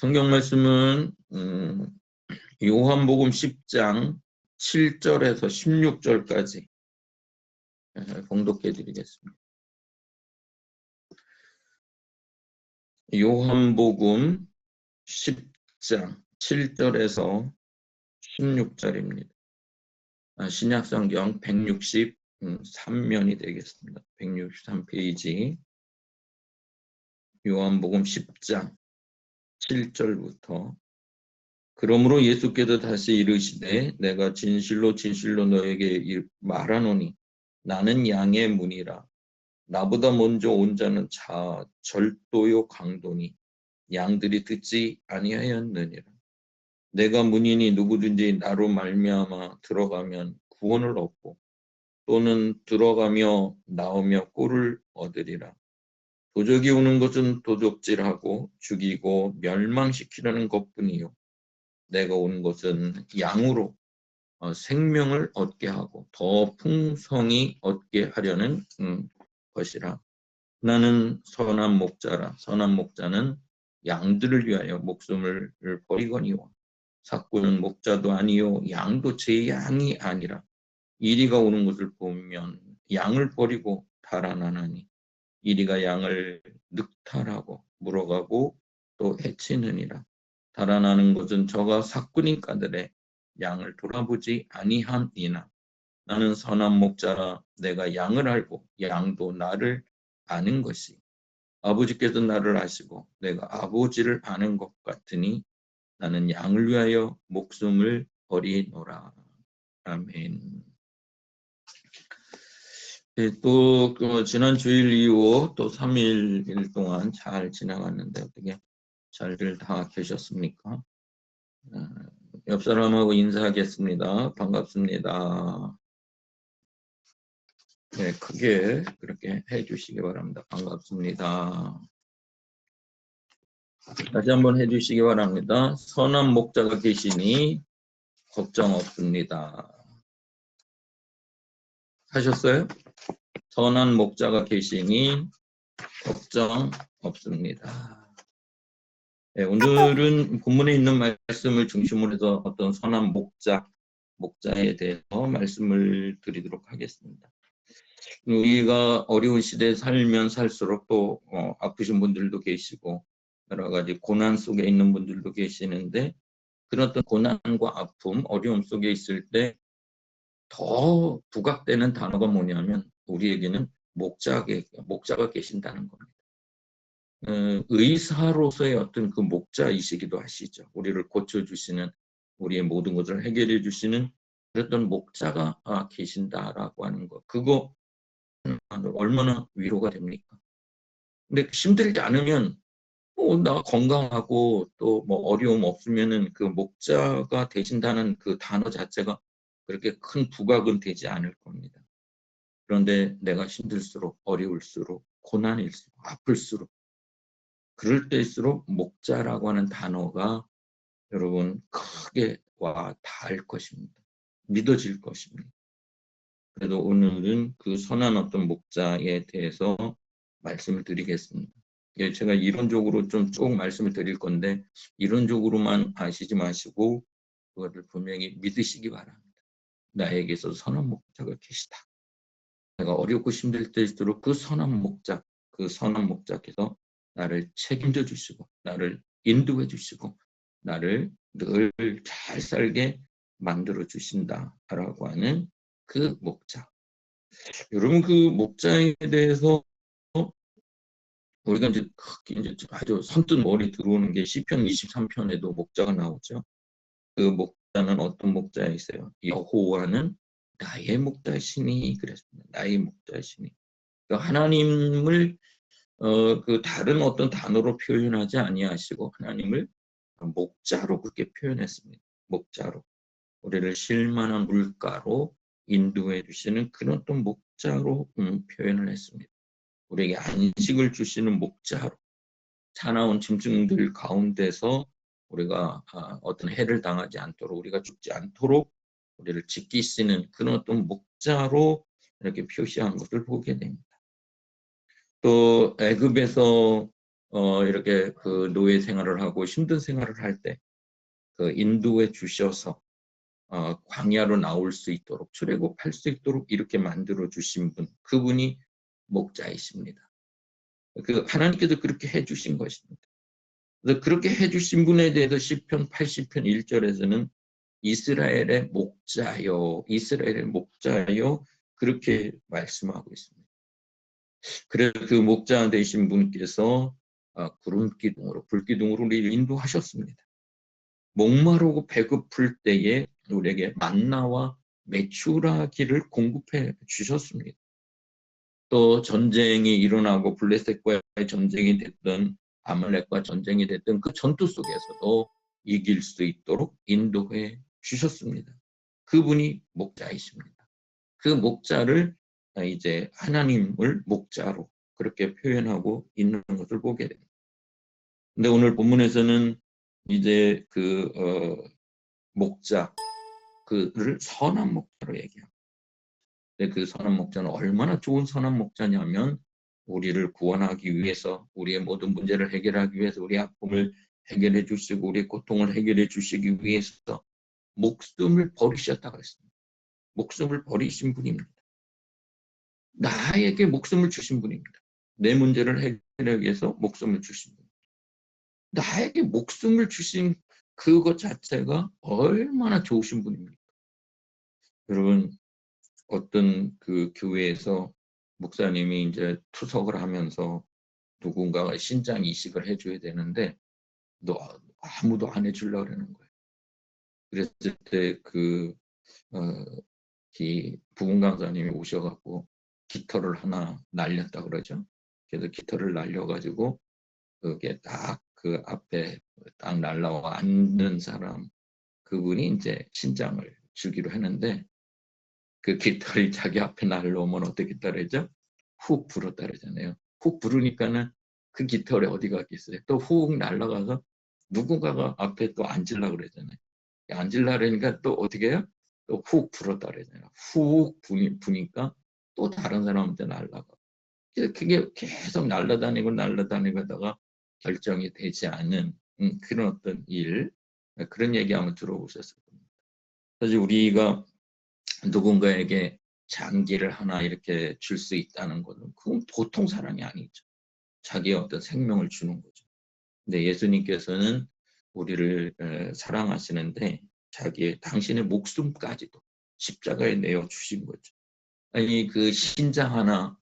성경 말씀은 요한복음 10장 7절에서 16절까지 봉독해 드리겠습니다. 요한복음 10장 7절에서 16절입니다. 신약성경 163면이 되겠습니다. 163페이지 요한복음 10장 7절부터 그러므로 예수께서 다시 이르시되 내가 진실로 진실로 너에게 말하노니 나는 양의 문이라. 나보다 먼저 온 자는 절도요 강도니 양들이 듣지 아니하였느니라. 내가 문이니 누구든지 나로 말미암아 들어가면 구원을 얻고 또는 들어가며 나오며 꼴을 얻으리라. 도적이 오는 것은 도둑질하고 죽이고 멸망시키려는 것뿐이요 내가 온 것은 양으로 생명을 얻게 하고 더 풍성히 얻게 하려는 것이라. 나는 선한 목자라. 선한 목자는 양들을 위하여 목숨을 버리거니와 삭구는 목자도 아니요 양도 제 양이 아니라 이리가 오는 것을 보면 양을 버리고 달아나나니 이리가 양을 늑탈하고 물어가고 또 해치느니라. 달아나는 것은 저가 삭구니까들의 양을 돌아보지 아니함이나 나는 선한 목자라. 내가 양을 알고 양도 나를 아는 것이 아버지께서 나를 아시고 내가 아버지를 아는 것 같으니 나는 양을 위하여 목숨을 버리노라. 아멘. 또 지난 주일 이후 또 3일 동안 잘 지나갔는데 어떻게 잘들 다 계셨습니까? 옆 사람하고 인사하겠습니다. 반갑습니다. 네, 크게 그렇게 해주시기 바랍니다. 반갑습니다. 다시 한번 해주시기 바랍니다. 선한 목자가 계시니 걱정 없습니다. 하셨어요? 선한 목자가 계시니 걱정 없습니다. 네, 오늘은 본문에 있는 말씀을 중심으로 해서 어떤 선한 목자에 대해서 말씀을 드리도록 하겠습니다. 우리가 어려운 시대에 살면 살수록 또 아프신 분들도 계시고 여러 가지 고난 속에 있는 분들도 계시는데 그런 어떤 고난과 아픔, 어려움 속에 있을 때 더 부각되는 단어가 뭐냐면 우리에게는 목자가 계신다는 겁니다. 의사로서의 어떤 그 목자이시기도 하시죠. 우리를 고쳐주시는, 우리의 모든 것을 해결해 주시는 그랬던 목자가 계신다라고 하는 것. 그거 얼마나 위로가 됩니까? 근데 힘들지 않으면 나 건강하고 또 뭐 어려움 없으면은 그 목자가 되신다는 그 단어 자체가 그렇게 큰 부각은 되지 않을 겁니다. 그런데 내가 힘들수록 어려울수록 고난일수록 아플수록 그럴 때일수록 목자라고 하는 단어가 여러분 크게 와 닿을 것입니다. 믿어질 것입니다. 그래도 오늘은 그 선한 어떤 목자에 대해서 말씀을 드리겠습니다. 제가 이론적으로 좀 쭉 말씀을 드릴 건데 이론적으로만 아시지 마시고 그것을 분명히 믿으시기 바랍니다. 나에게서 선한 목자가 계시다. 내가 어렵고 힘들 때일수록 그 선한 목자께서 나를 책임져 주시고 나를 인도해 주시고 나를 늘 잘 살게 만들어 주신다라고 하는 그 목자. 여러분 그 목자에 대해서 우리가 이제 아주 선뜻 머리 들어오는 게 시편 23편에도 목자가 나오죠. 그 목자는 어떤 목자이세요? 여호와는 나의 목자시니 그랬습니다. 나의 목자시니. 그러니까 하나님을 그 다른 어떤 단어로 표현하지 아니하시고 하나님을 목자로 그렇게 표현했습니다. 목자로 우리를 쉴만한 물가로 인도해 주시는 그런 어떤 목자로 표현을 했습니다. 우리에게 안식을 주시는 목자로 사나운 짐승들 가운데서 우리가 어떤 해를 당하지 않도록 우리가 죽지 않도록 우리를 지키시는 그런 어떤 목자로 이렇게 표시한 것을 보게 됩니다. 또 애굽에서 이렇게 그 노예 생활을 하고 힘든 생활을 할 때 그 인도해 주셔서 광야로 나올 수 있도록 출애굽할 수 있도록 이렇게 만들어 주신 분, 그분이 목자이십니다. 그 하나님께서 그렇게 해주신 것입니다. 그래서 그렇게 해주신 분에 대해서 시편 80편 1절에서는 이스라엘의 목자요, 이스라엘의 목자요, 그렇게 말씀하고 있습니다. 그래서 그 목자 되신 분께서 구름 기둥으로, 불 기둥으로 우리를 인도하셨습니다. 목마르고 배고플 때에 우리에게 만나와 메추라기를 공급해 주셨습니다. 또 전쟁이 일어나고 블레셋과의 전쟁이 됐든 아말렉과 전쟁이 됐든 그 전투 속에서도 이길 수 있도록 인도해 주셨습니다. 그분이 목자이십니다. 그 목자를 이제 하나님을 목자로 그렇게 표현하고 있는 것을 보게 됩니다. 근데 오늘 본문에서는 이제 그 목자, 그를 선한 목자로 얘기합니다. 근데 그 선한 목자는 얼마나 좋은 선한 목자냐면 우리를 구원하기 위해서, 우리의 모든 문제를 해결하기 위해서, 우리 아픔을 해결해 주시고 우리의 고통을 해결해 주시기 위해서 목숨을 버리셨다고 했습니다. 목숨을 버리신 분입니다. 나에게 목숨을 주신 분입니다. 내 문제를 해결하기 위해서 목숨을 주신 분. 나에게 목숨을 주신 그것 자체가 얼마나 좋으신 분입니까? 여러분, 어떤 그 교회에서 목사님이 이제 투석을 하면서 누군가가 신장 이식을 해줘야 되는데 너 아무도 안 해주려고 그러는 거예요. 그랬을 때 그 부분 강사님이 오셔갖고 깃털을 하나 날렸다 그러죠. 그래서 깃털을 날려가지고 그게 딱 그 앞에 딱 날라와 앉는 사람, 그분이 이제 신장을 주기로 했는데 그 깃털이 자기 앞에 날라오면 어떻게 따르죠? 훅 불어 따르잖아요. 훅 부르니까는 그 깃털이 어디 갔겠어요? 또 훅 날아가서 누군가가 앞에 또 앉으려고 그러잖아요. 앉으려고 그러니까 또 어떻게 해요? 또 훅 불어 따르잖아요. 훅 부니까 또 다른 사람한테 날아가. 그래서 그게 계속 날아다니고 날아다니다가 결정이 되지 않은 그런 어떤 일, 그런 얘기 한번 들어보셨을 겁니다. 사실 우리가 누군가에게 장기를 하나 이렇게 줄 수 있다는 것은 그건 보통 사람이 아니죠. 자기의 어떤 생명을 주는 거죠. 근데 예수님께서는 우리를 사랑하시는데 당신의 목숨까지도 십자가에 내어 주신 거죠. 아니 그 신장 하나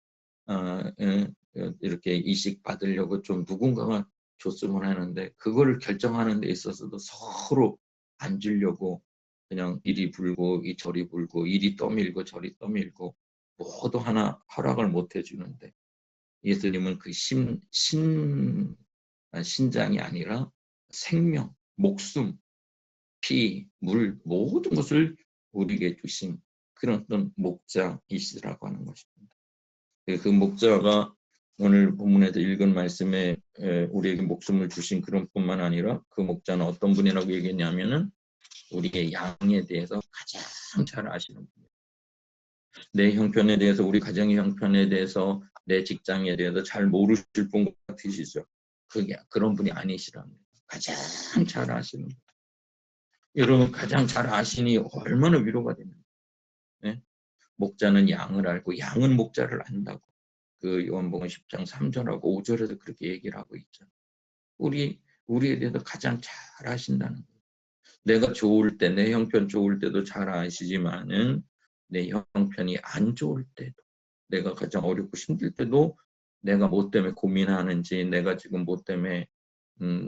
이렇게 이식 받으려고 좀 누군가가 줬으면 하는데 그거를 결정하는 데 있어서도 서로 안 주려고 그냥 이리 불고 저리 불고 이리 떠밀고 저리 떠밀고 모두 하나 허락을 못 해주는데 예수님은 그 신장이 아니라 생명, 목숨, 피, 물 모든 것을 우리에게 주신 그런 어떤 목자이시라고 하는 것입니다. 그 목자가 오늘 본문에서 읽은 말씀에 우리에게 목숨을 주신 그런 뿐만 아니라 그 목자는 어떤 분이라고 얘기했냐면은 우리의 양에 대해서 가장 잘 아시는 분이에요. 내 형편에 대해서, 우리 가정의 형편에 대해서, 내 직장에 대해서 잘 모르실 분 같으시죠? 그런 분이 아니시랍니다. 가장 잘 아시는 분. 여러분 가장 잘 아시니 얼마나 위로가 됩니까? 네? 목자는 양을 알고 양은 목자를 안다고. 그 요한복음 10장 3절하고 5절에서 그렇게 얘기를 하고 있죠. 우리에 대해서 가장 잘 아신다는 거예요. 내가 좋을 때, 내 형편 좋을 때도 잘 아시지만은 내 형편이 안 좋을 때도, 내가 가장 어렵고 힘들 때도 내가 뭐 때문에 고민하는지, 내가 지금 뭐 때문에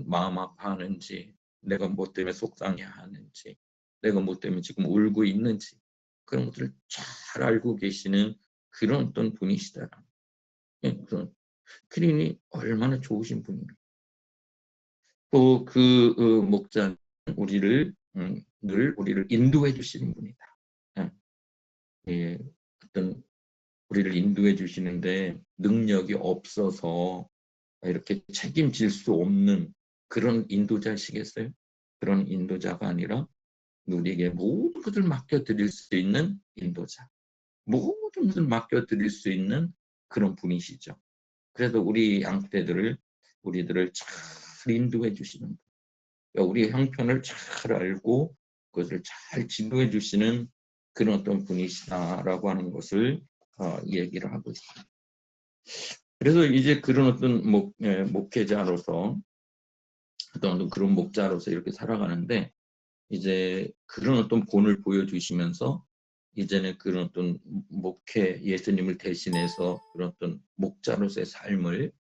마음 아파하는지, 내가 뭐 때문에 속상해하는지, 내가 뭐 때문에 지금 울고 있는지 그런 것들을 잘 알고 계시는 그런 어떤 분이시다라는 그러니 얼마나 좋으신 분입니다. 또 그 목자는 늘 우리를 인도해 주시는 분이다. 예, 어떤 우리를 인도해 주시는데 능력이 없어서 이렇게 책임질 수 없는 그런 인도자시겠어요? 그런 인도자가 아니라 우리에게 모든 것을 맡겨드릴 수 있는 인도자, 모든 것을 맡겨드릴 수 있는 그런 분이시죠. 그래서 우리 양떼들을 우리들을 잘 인도해 주시는 분. 그러니까 우리의 형편을 잘 알고 그것을 잘 지도해 주시는 그런 어떤 분이시다라고 하는 것을 얘기를 하고 있습니다. 그래서 이제 그런 어떤 목회자로서 어떤 그런 목자로서 이렇게 살아가는데 이제 그런 어떤 본을 보여주시면서 이제는 그런 어떤 목회 예수님을 대신해서 그런 어떤 목자로서의 삶을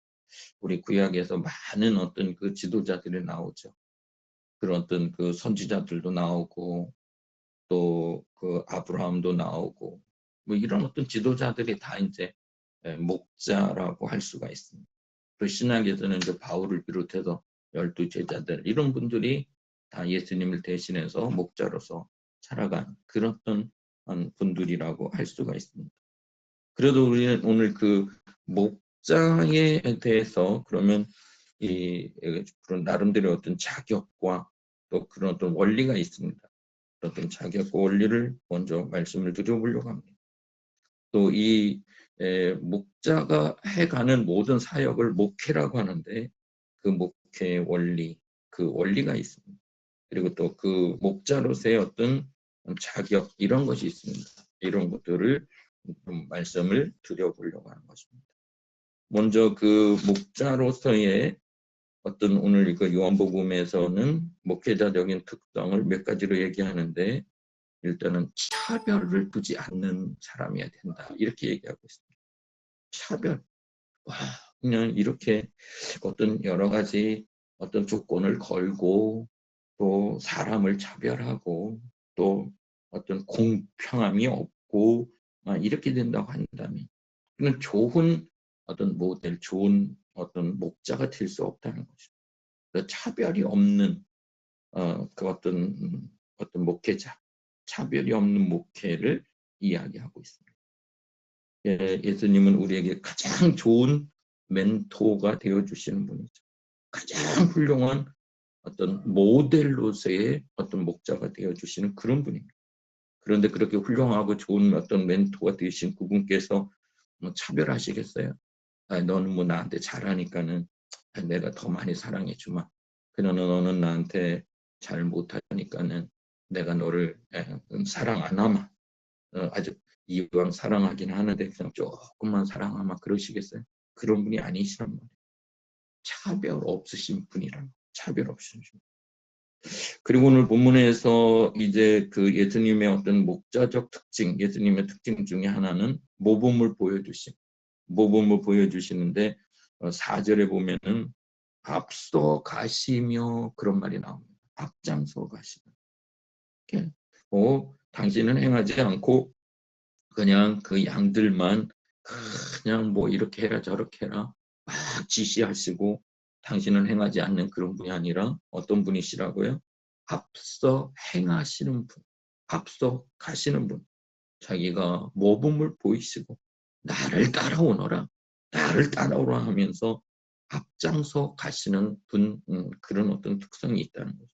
우리 구약에서 많은 어떤 그 지도자들이 나오죠. 그런 어떤 그 선지자들도 나오고 또 그 아브라함도 나오고 뭐 이런 어떤 지도자들이 다 이제 목자라고 할 수가 있습니다. 또 신약에서는 이제 바울을 비롯해서 12 제자들 이런 분들이 다 예수님을 대신해서 목자로서 살아간 그런 어떤 분들이라고 할 수가 있습니다. 그래도 우리는 오늘 그 목자에 대해서 그러면 그런 나름대로 어떤 자격과 또 그런 어떤 원리가 있습니다. 어떤 자격과 원리를 먼저 말씀을 드려보려고 합니다. 또 이 목자가 해가는 모든 사역을 목회라고 하는데 그 목회의 원리, 그 원리가 있습니다. 그리고 또 그 목자로서의 어떤 자격 이런 것이 있습니다. 이런 것들을 좀 말씀을 드려보려고 하는 것입니다. 먼저 그 목자로서의 어떤 오늘 이거 요한복음에서는 목회자적인 특성을 몇 가지로 얘기하는데 일단은 차별을 두지 않는 사람이어야 된다. 이렇게 얘기하고 있습니다. 차별. 와, 그냥 이렇게 어떤 여러 가지 어떤 조건을 걸고 또 사람을 차별하고 또 어떤 공평함이 없고 이렇게 된다고 한다면 그는 좋은 어떤 모델, 좋은 어떤 목자가 될 수 없다는 거죠. 차별이 없는 그 어떤 목회자, 차별이 없는 목회를 이야기하고 있습니다. 예수님은 우리에게 가장 좋은 멘토가 되어주시는 분이죠. 가장 훌륭한 어떤 모델로서의 어떤 목자가 되어주시는 그런 분입니다. 그런데 그렇게 훌륭하고 좋은 어떤 멘토가 되신 그분께서 차별하시겠어요? 너는 뭐 나한테 잘하니까는 내가 더 많이 사랑해주마. 그러나 너는 나한테 잘 못하니까는 내가 너를 사랑 안 하마. 아주 이왕 사랑하긴 하는데 그냥 조금만 사랑하마 그러시겠어요? 그런 분이 아니시란 말이에요. 차별 없으신 분이란 차별 없으신 분. 그리고 오늘 본문에서 이제 그 예수님의 어떤 목자적 특징, 예수님의 특징 중에 하나는 모범을 보여주시는데 4절에 보면은 앞서 가시며 그런 말이 나옵니다. 앞장서 가시며. 당신은 행하지 않고 그냥 그 양들만 그냥 뭐 이렇게 해라 저렇게 해라 막 지시하시고 당신은 행하지 않는 그런 분이 아니라 어떤 분이시라고요? 앞서 행하시는 분, 앞서 가시는 분, 자기가 모범을 보이시고 나를 따라오너라, 나를 따라오라 하면서 앞장서 가시는 분, 그런 어떤 특성이 있다는 거죠.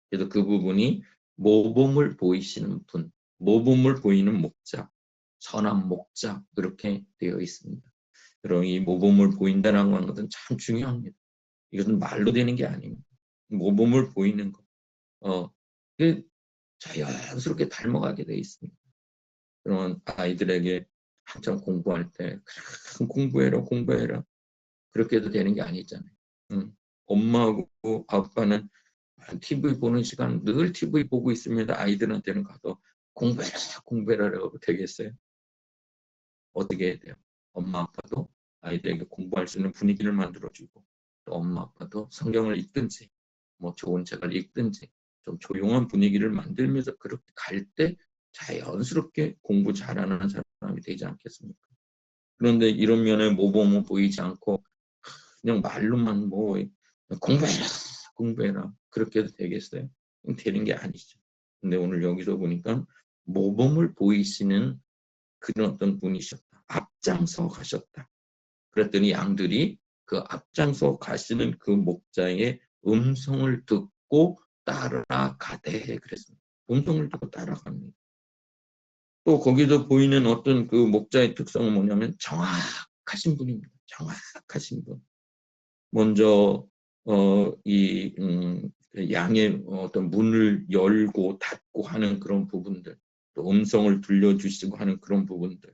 그래서 그 부분이 모범을 보이시는 분, 모범을 보이는 목자, 선한 목자 그렇게 되어 있습니다. 그럼 이 모범을 보인다는 것은 참 중요합니다. 이것은 말로 되는 게 아닙니다. 모범을 보이는 것. 자연스럽게 닮아가게 되어 있습니다. 그러면 아이들에게 한참 공부할 때 공부해라 그렇게 해도 되는 게 아니잖아요. 엄마하고 아빠는 TV 보는 시간 늘 TV 보고 있으면 아이들한테는 가서 공부해라라고 되겠어요? 어떻게 해야 돼요? 엄마 아빠도 아이들에게 공부할 수 있는 분위기를 만들어주고 또 엄마 아빠도 성경을 읽든지 뭐 좋은 책을 읽든지 좀 조용한 분위기를 만들면서 그렇게 갈 때 자연스럽게 공부 잘하는 사람이 되지 않겠습니까? 그런데 이런 면에 모범은 보이지 않고 그냥 말로만 뭐 공부해라 그렇게 해도 되겠어요? 되는 게 아니죠. 근데 오늘 여기서 보니까 모범을 보이시는 그런 어떤 분이셨다. 앞장서 가셨다. 그랬더니 양들이 그 앞장서 가시는 그 목자의 음성을 듣고 따라가되 그랬습니다. 음성을 듣고 따라갑니다. 또 거기서 보이는 어떤 그 목자의 특성은 뭐냐면 정확하신 분입니다. 정확하신 분. 먼저 양의 어떤 문을 열고 닫고 하는 그런 부분들, 또 음성을 들려주시고 하는 그런 부분들,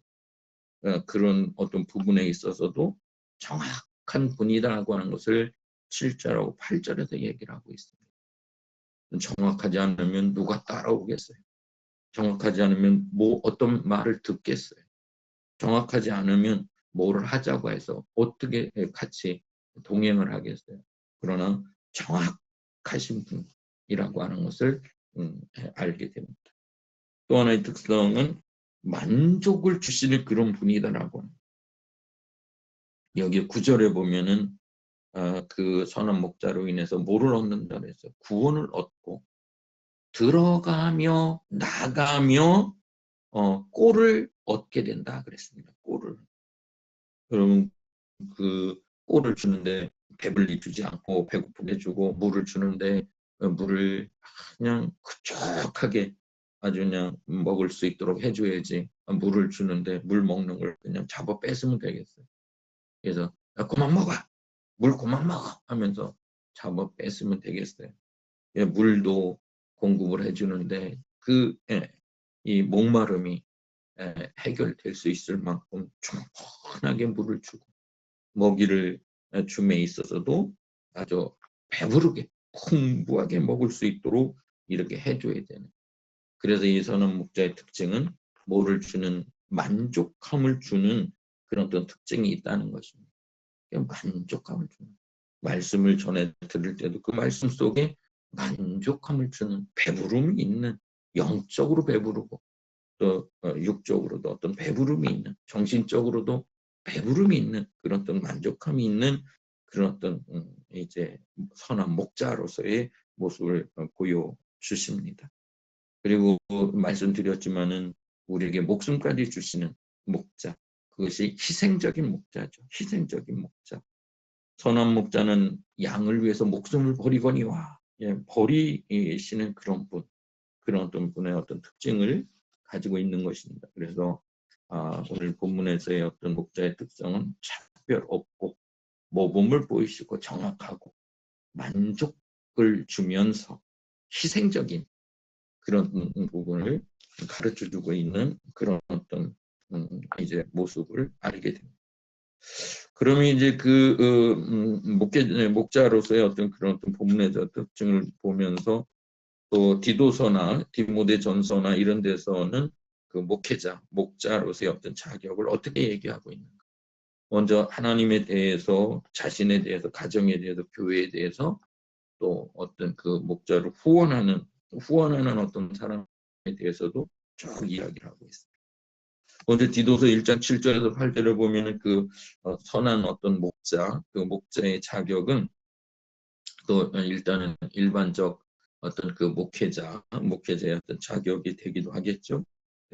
그런 어떤 부분에 있어서도 정확한 분이다라고 하는 것을 7절하고 8절에서 얘기를 하고 있습니다. 정확하지 않으면 누가 따라오겠어요? 정확하지 않으면 어떤 말을 듣겠어요? 정확하지 않으면 뭐를 하자고 해서 어떻게 같이 동행을 하겠어요? 그러나 정확하신 분이라고 하는 것을 알게 됩니다. 또 하나의 특성은 만족을 주시는 그런 분이다라고 합니다. 여기 9절에 보면은 그 선한 목자로 인해서 뭐를 얻는다 그랬어요? 구원을 얻고 들어가며 나가며 꼴을 얻게 된다 그랬습니다. 꼴을. 여러분 그 꼴을 주는데 배불리 주지 않고 배고프게 주고, 물을 주는데 물을 그냥 흡족하게 아주 그냥 먹을 수 있도록 해줘야지, 물을 주는데 물 먹는 걸 그냥 잡아 뺏으면 되겠어요. 그래서 야, 그만 먹어, 물 그만 먹어 하면서 잡아 뺏으면 되겠어요. 예, 물도 공급을 해주는데 이 목마름이 해결될 수 있을 만큼 충분하게 물을 주고, 먹이를 줌에 있어서도 아주 배부르게 풍부하게 먹을 수 있도록 이렇게 해줘야 되는. 그래서 이 선한 목자의 특징은 뭐를 주는, 만족함을 주는 그런 어떤 특징이 있다는 것입니다. 만족함을 주는, 말씀을 전해 들을 때도 그 말씀 속에 만족함을 주는, 배부름이 있는, 영적으로 배부르고 또 육적으로도 어떤 배부름이 있는, 정신적으로도 배부름이 있는 그런 어떤 만족함이 있는 그런 어떤 이제 선한 목자로서의 모습을 보여주십니다. 그리고 말씀드렸지만은 우리에게 목숨까지 주시는 목자, 그것이 희생적인 목자죠. 희생적인 목자. 선한 목자는 양을 위해서 목숨을 버리거니와, 버리시는 그런 분, 그런 어떤 분의 어떤 특징을 가지고 있는 것입니다. 그래서 오늘 본문에서의 어떤 목자의 특성은 차별 없고 모범을 보이시고 정확하고 만족을 주면서 희생적인 그런 부분을 가르쳐주고 있는 그런 어떤 이제 모습을 알게 됩니다. 그러면 이제 목자로서의 어떤 그런 어떤 본문의 특징을 보면서 또 디도서나 디모데 전서나 이런 데서는 그 목자로서의 어떤 자격을 어떻게 얘기하고 있는가? 먼저 하나님에 대해서, 자신에 대해서, 가정에 대해서, 교회에 대해서, 또 어떤 그 목자를 후원하는 어떤 사람에 대해서도 쭉 이야기를 하고 있습니다. 먼저 디도서 1장 7절에서 8절을 보면은 선한 어떤 목자, 그 목자의 자격은 또 일단은 일반적 어떤 그 목회자의 어떤 자격이 되기도 하겠죠.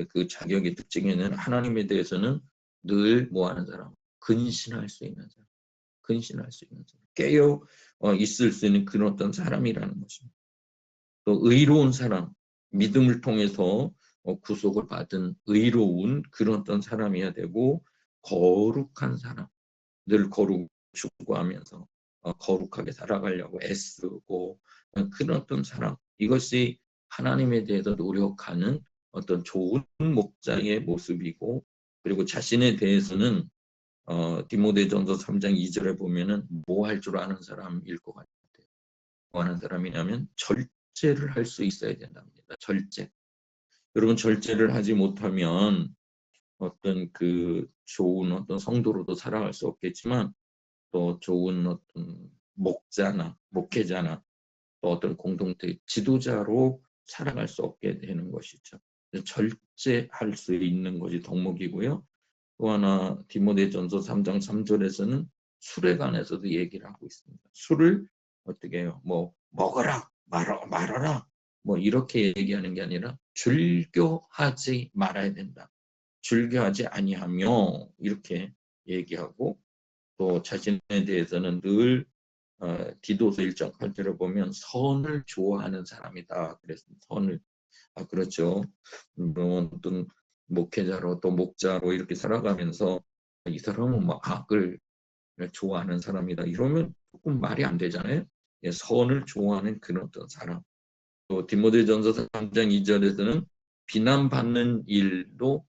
그 자격의 특징에는 하나님에 대해서는 늘 뭐하는 사람, 근신할 수 있는 사람, 깨어 있을 수 있는 그런 어떤 사람이라는 것입니다. 또 의로운 사람, 믿음을 통해서 구속을 받은 의로운 그런 어떤 사람이어야 되고, 거룩한 사람, 늘 거룩 추구하면서 거룩하게 살아가려고 애쓰고 그런 어떤 사람, 이것이 하나님에 대해서 노력하는 어떤 좋은 목자의 모습이고, 그리고 자신에 대해서는 디모데전서 3장 2절에 보면은 뭐 할 줄 아는 사람일 것 같아요. 뭐 하는 사람이냐면 절제를 할 수 있어야 된답니다. 절제. 여러분, 절제를 하지 못하면 어떤 그 좋은 어떤 성도로도 살아갈 수 없겠지만, 또 좋은 어떤 목회자나 또 어떤 공동체 지도자로 살아갈 수 없게 되는 것이죠. 절제할 수 있는 것이 덕목이고요. 또 하나 디모데전서 3장 3절에서는 술에 관해서도 얘기를 하고 있습니다. 술을 어떻게 해요? 뭐 먹어라, 말아라, 뭐 이렇게 얘기하는 게 아니라 즐겨하지 말아야 된다. 즐겨하지 아니하며 이렇게 얘기하고, 또 자신에 대해서는 늘 디도서 1장 8절을 보면 선을 좋아하는 사람이다 그랬습니다. 선을. 그렇죠. 어떤 목회자로 또 목자로 이렇게 살아가면서 이 사람은 뭐 악을 좋아하는 사람이다 이러면 조금 말이 안 되잖아요. 예, 선을 좋아하는 그런 어떤 사람. 또 디모데전서 3장 2절에서는 비난받는 일도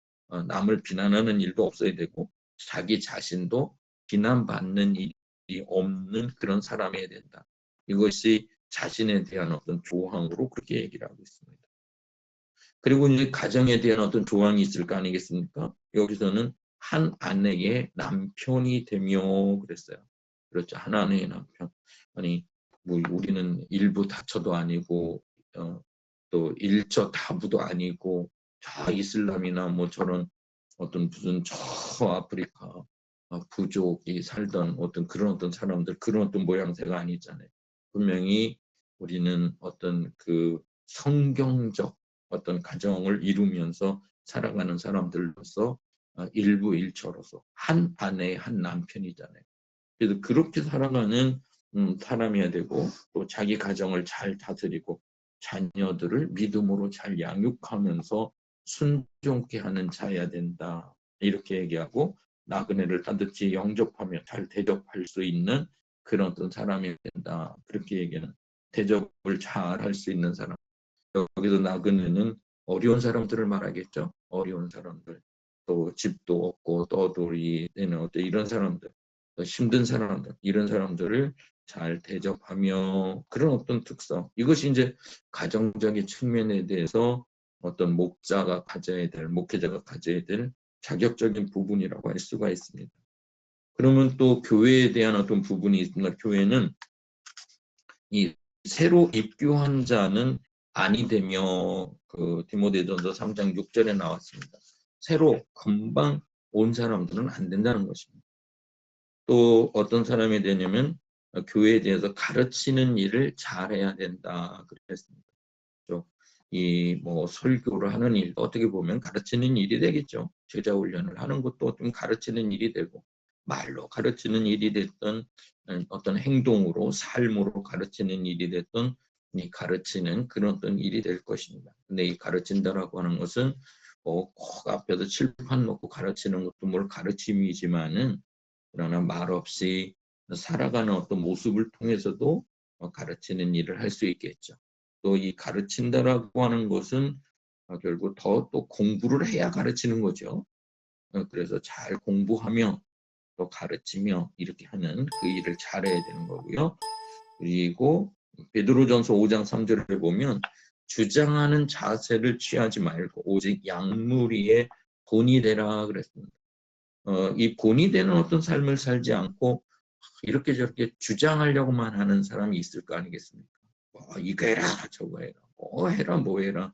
남을 비난하는 일도 없어야 되고 자기 자신도 비난받는 일이 없는 그런 사람이어야 된다. 이것이 자신에 대한 어떤 조항으로 그렇게 얘기를 하고 있습니다. 그리고 이제 가정에 대한 어떤 조항이 있을 거 아니겠습니까? 여기서는 한 아내의 남편이 되며 그랬어요. 그렇죠. 한 아내의 남편. 아니 뭐 우리는 일부 다처도 아니고 또 일처 다부도 아니고 저 이슬람이나 뭐 저런 어떤 무슨 저 아프리카 부족이 살던 어떤 그런 어떤 사람들 그런 어떤 모양새가 아니잖아요. 분명히 우리는 어떤 그 성경적 어떤 가정을 이루면서 살아가는 사람들로서 일부 일처로서 한 아내의 한 남편이잖아요. 그래서 그렇게 살아가는 사람이어야 되고 또 자기 가정을 잘 다스리고 자녀들을 믿음으로 잘 양육하면서 순종케 하는 자여야 된다. 이렇게 얘기하고 나그네를 따뜻히 영접하며 잘 대접할 수 있는 그런 어떤 사람이 된다. 그렇게 얘기는 대접을 잘 할 수 있는 사람. 여기서 나그네는 어려운 사람들을 말하겠죠. 어려운 사람들. 또 집도 없고 떠돌이 되는 어떤 이런 사람들. 힘든 사람들. 이런 사람들을 잘 대접하며 그런 어떤 특성. 이것이 이제 가정적인 측면에 대해서 어떤 목자가 가져야 될, 목회자가 가져야 될 자격적인 부분이라고 할 수가 있습니다. 그러면 또 교회에 대한 어떤 부분이 있습니다. 교회는 이 새로 입교한 자는 아니 되며 그 디모데전서 3장 6절에 나왔습니다. 새로 금방 온 사람들은 안 된다는 것입니다. 또 어떤 사람이 되냐면 교회에 대해서 가르치는 일을 잘해야 된다 그랬습니다. 이 뭐 설교를 하는 일도 어떻게 보면 가르치는 일이 되겠죠. 제자 훈련을 하는 것도 좀 가르치는 일이 되고 말로 가르치는 일이 됐던 어떤 행동으로 삶으로 가르치는 일이 됐던 이 가르치는 그런 어떤 일이 될 것입니다. 근데 이 가르친다라고 하는 것은 꼭 앞에서 칠판 놓고 가르치는 것도 뭘 가르침이지만은 그러나 말없이 살아가는 어떤 모습을 통해서도 가르치는 일을 할 수 있겠죠. 또 이 가르친다라고 하는 것은 결국 더 또 공부를 해야 가르치는 거죠. 그래서 잘 공부하며 또 가르치며 이렇게 하는 그 일을 잘해야 되는 거고요. 그리고 베드로전서 5장 3절을 보면 주장하는 자세를 취하지 말고 오직 양무리의 본이 되라 그랬습니다. 이 본이 되는 어떤 삶을 살지 않고 이렇게 저렇게 주장하려고만 하는 사람이 있을 거 아니겠습니까? 이거 해라 저거 해라 뭐 해라 뭐 해라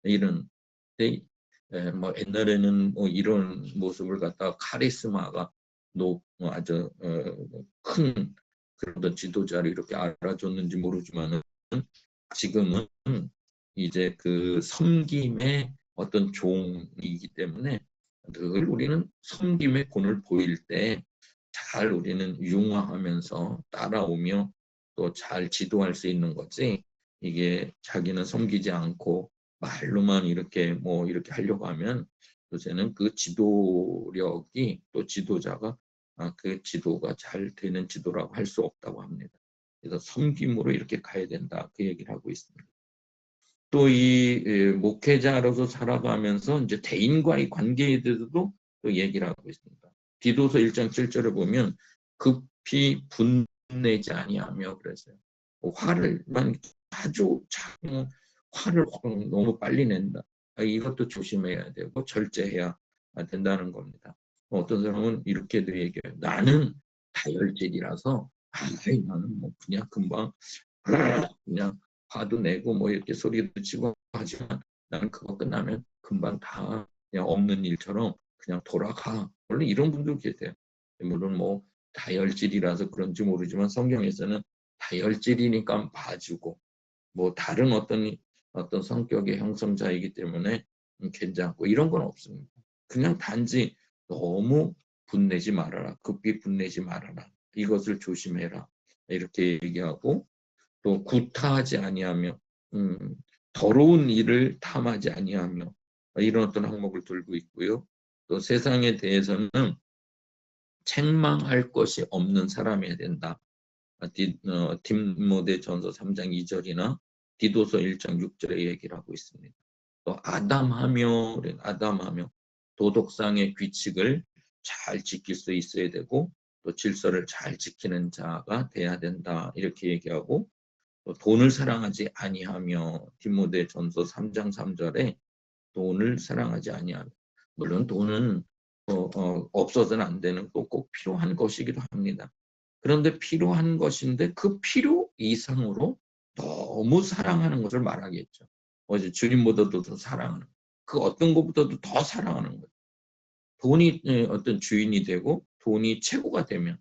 이런 뭐 옛날에는 뭐 이런 모습을 갖다가 카리스마가 아주 큰 그런 지도자를 이렇게 알아줬는지 모르지만은 지금은 이제 그 섬김의 어떤 종이기 때문에 늘 우리는 섬김의 본을 보일 때 잘 우리는 융화하면서 따라오며 또 잘 지도할 수 있는 거지. 이게 자기는 섬기지 않고 말로만 이렇게 뭐 이렇게 하려고 하면 요새는 그 지도력이 또 지도자가 그 지도가 잘 되는 지도라고 할 수 없다고 합니다. 그래서 섬김으로 이렇게 가야 된다 그 얘기를 하고 있습니다. 또 이 목회자로서 살아가면서 이제 대인과의 관계에 대해서도 또 얘기를 하고 있습니다. 디도서 1장 7절을 보면 급히 분내지 아니하며 그랬어요. 화를만 아주 화를 너무 빨리 낸다. 이것도 조심해야 되고 절제해야 된다는 겁니다. 어떤 사람은 이렇게도 얘기해요. 나는 다혈질이라서 나는 뭐 그냥 금방 그냥 화도 내고 뭐 이렇게 소리도 치고 하지만 나는 그거 끝나면 금방 다 그냥 없는 일처럼 그냥 돌아가. 원래 이런 분도 계세요. 물론 뭐 다혈질이라서 그런지 모르지만 성경에서는 다혈질이니까 봐주고 뭐 다른 어떤 성격의 형성자이기 때문에 괜찮고 이런 건 없습니다. 그냥 단지 너무 분내지 말아라. 급히 분내지 말아라. 이것을 조심해라. 이렇게 얘기하고 또 구타하지 아니하며 더러운 일을 탐하지 아니하며 이런 어떤 항목을 들고 있고요. 또 세상에 대해서는 책망할 것이 없는 사람이어야 된다. 디모데전서 3장 2절이나 디도서 1장 6절에 얘기를 하고 있습니다. 또 아담하며 도덕상의 규칙을 잘 지킬 수 있어야 되고 또 질서를 잘 지키는 자가 돼야 된다 이렇게 얘기하고, 또 돈을 사랑하지 아니하며 디모데전서 3장 3절에 돈을 사랑하지 아니하며, 물론 돈은 없어서는 안 되는 또 꼭 필요한 것이기도 합니다. 그런데 필요한 것인데 그 필요 이상으로 너무 사랑하는 것을 말하겠죠. 어제 주님보다도 더 사랑하는, 그 어떤 것보다도 더 사랑하는 거예요. 돈이 어떤 주인이 되고 돈이 최고가 되면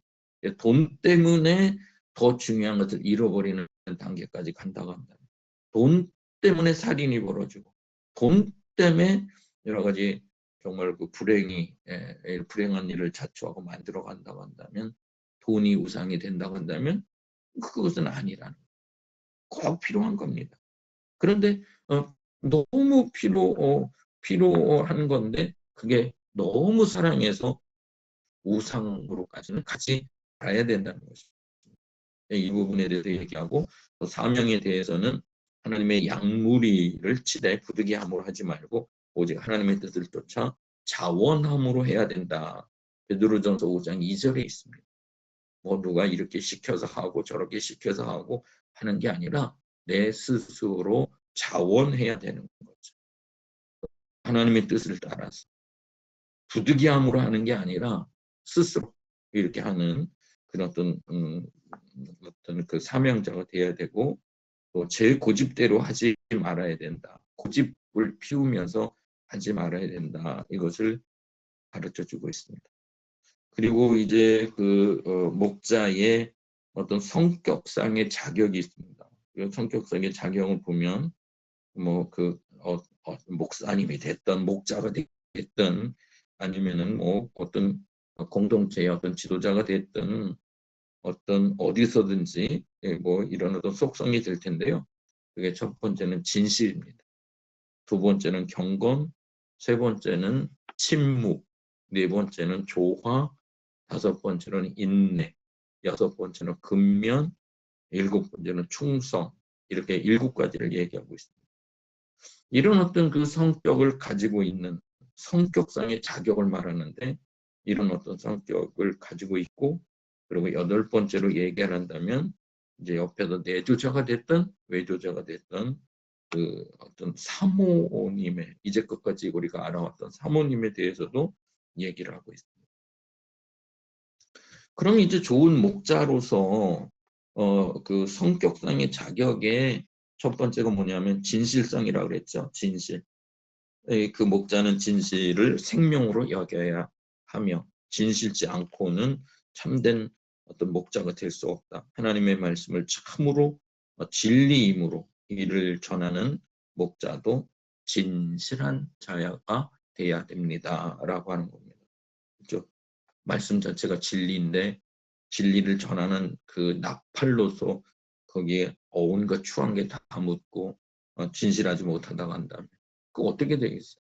돈 때문에 더 중요한 것을 잃어버리는 단계까지 간다고 한다. 돈 때문에 살인이 벌어지고 돈 때문에 여러 가지 정말 그 불행한 일을 자초하고 만들어 간다고 한다면, 돈이 우상이 된다고 한다면 그것은 아니라는 거예요. 꼭 필요한 겁니다. 그런데 너무 필요한 건데 그게 너무 사랑해서 우상으로까지는 가지 말아야 된다는 것입니다. 이 부분에 대해서 얘기하고, 또 사명에 대해서는 하나님의 양무리를 치되 부득이함으로 하지 말고 오직 하나님의 뜻을 쫓아 자원함으로 해야 된다. 베드로전서 5장 2절에 있습니다. 뭐 누가 이렇게 시켜서 하고 저렇게 시켜서 하고 하는 게 아니라 내 스스로 자원해야 되는 거죠. 하나님의 뜻을 따라서 부득이함으로 하는 게 아니라 스스로 이렇게 하는 그런 어떤 그 사명자가 돼야 되고, 또 제 고집대로 하지 말아야 된다. 고집을 피우면서 하지 말아야 된다. 이것을 가르쳐 주고 있습니다. 그리고 이제 그 목자의 어떤 성격상의 자격이 있습니다. 그 성격상의 자격을 보면 뭐 목사님이 됐던 목자가 됐든 아니면은 뭐 어떤 공동체의 어떤 지도자가 됐든 어떤 어디서든지 뭐 이런 어떤 속성이 될 텐데요. 그게 첫 번째는 진실입니다. 두 번째는 경건, 세 번째는 침묵, 네 번째는 조화, 다섯 번째는 인내, 여섯 번째는 근면, 일곱 번째는 충성, 이렇게 일곱 가지를 얘기하고 있습니다. 이런 어떤 그 성격을 가지고 있는 성격상의 자격을 말하는데, 이런 어떤 성격을 가지고 있고, 그리고 여덟 번째로 얘기를 한다면 이제 옆에서 내조자가 됐든 외조자가 됐든 그 어떤 사모님의, 이제껏까지 우리가 알아왔던 사모님에 대해서도 얘기를 하고 있습니다. 그럼 이제 좋은 목자로서 그 성격상의 자격의 첫 번째가 뭐냐면 진실성이라고 그랬죠. 진실. 그 목자는 진실을 생명으로 여겨야 하며 진실지 않고는 참된 어떤 목자가 될 수 없다. 하나님의 말씀을 참으로 진리임으로 이를 전하는 목자도 진실한 자가 돼야 됩니다라고 하는 겁니다. 그렇죠? 말씀 자체가 진리인데 진리를 전하는 그 나팔로서 거기에 온갖 추한 게 다 묻고 진실하지 못하다고 한다면 그 어떻게 되겠어요?